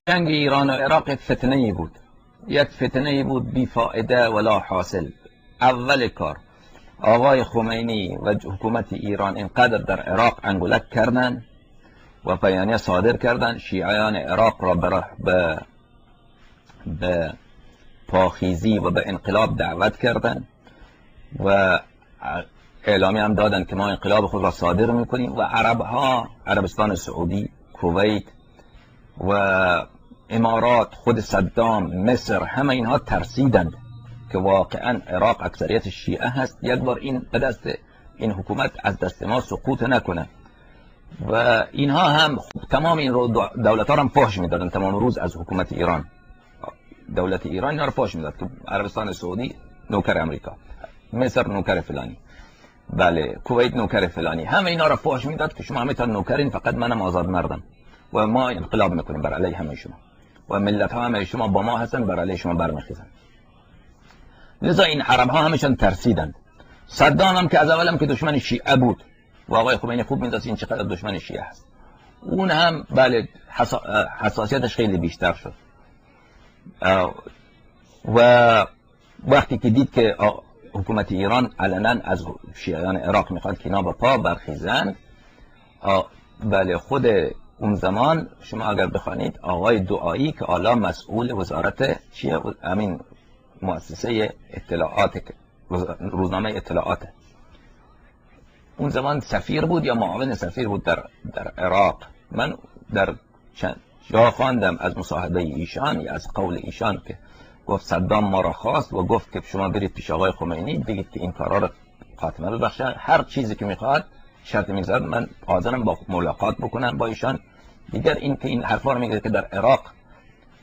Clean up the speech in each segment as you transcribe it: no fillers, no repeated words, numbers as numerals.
جنگ ایران و عراق یک فتنه‌ای بود، یک فتنه‌ای بود بی فایده ولا حاصل. اول کار آقای خمینی و حکومت ایران اینقدر در عراق انگولک کردند و بیانیه صادر کردند، شیعیان عراق را به پاخیزی و به انقلاب دعوت کردند و اعلامی هم دادند که ما انقلاب خود را صادر میکنیم. و عربها، عربستان سعودی، کویت و امارات، خود صدام، مصر، همه اینها ترسیدند که واقعا عراق اکثریت شیعه هست، یک بار این به دست این حکومت از دست ما سقوط نکنه. و اینها هم تمام این دولت ها هم فحش میدادن تمام روز از حکومت ایران. دولت ایران اینا رو فحش میداد که عربستان سعودی نوکر امریکا، مصر نوکر فلانی، بله کویت نوکر فلانی، همه اینا رو فحش میداد که شما همه تا نوکرین، فقط منم آزاد مردم و ما انقلاب میکنیم بر علیه همه شما و ملت ها همه شما با ما هستن، بر علیه شما برمیخیزن. لذا این عرب ها همشون ترسیدند. صدام هم که از اولم که دشمن شیعه بود و آقای خمینی خوب می‌دونست این چقدر دشمن شیعه هست، اون هم بله حساسیتش خیلی بیشتر شد. و وقتی که دید که حکومت ایران علنا از شیعیان عراق میخواد که اینا با پا برخیزن، بله خود اون زمان شما اگر بخوانید آقای دعایی که حالا مسئول وزارت چیه، همین مؤسسه اطلاعات، روزنامه اطلاعات، اون زمان سفیر بود یا معاون سفیر بود در عراق. من در چند جا خواندم از مصاحبه ایشان یا از قول ایشان که گفت صدام ما را خواست و گفت که شما برید پیش آقای خمینی بگید که این کارا رو خاتمه ببخشه، هر چیزی که میخواد شرط میگذارد من حاضرم با ملاقات بکنم با ایشان. دیگر این که این حرفا رو میگه که در عراق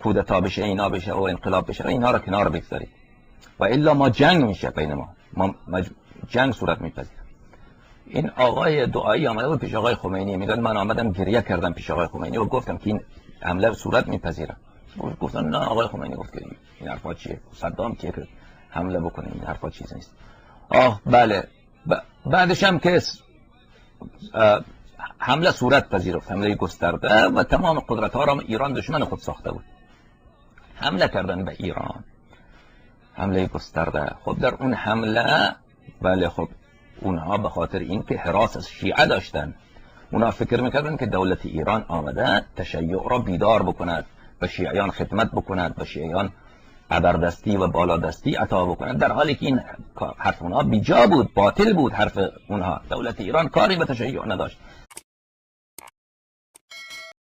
کودتا بشه، اینا بشه و انقلاب بشه، اینا رو کنار بگذارید و الا ما جنگ میشه بین ما جنگ صورت میپذیره. این آقای دعایی آمده بود پیش آقای خمینی، میگه من آمدم گریه کردم پیش آقای خمینی و گفتم که این حمله صورت میپذیره. گفتن نه، آقای خمینی گفت که این حرفا چیه، صدام که حمله بکنه، این حرفا چیز نیست. بله بعدش هم که حمله صورت پذیرفت، حمله گسترده و تمام قدرت ها را ایران دشمن خود ساخته بود، حمله کردن به ایران، حمله گسترده. خب در اون حمله بله خب اونها به خاطر اینکه حراس از شیعه داشتن، اونها فکر میکردن که دولت ایران آمده تشیع را بیدار بکند، به شیعیان خدمت بکند، به شیعیان ابردستی و بالادستی عطا بکند، در حالی که این حرف اونها بیجا بود، باطل بود حرف اونها. دولت ایران کاری به تشیع نداشت.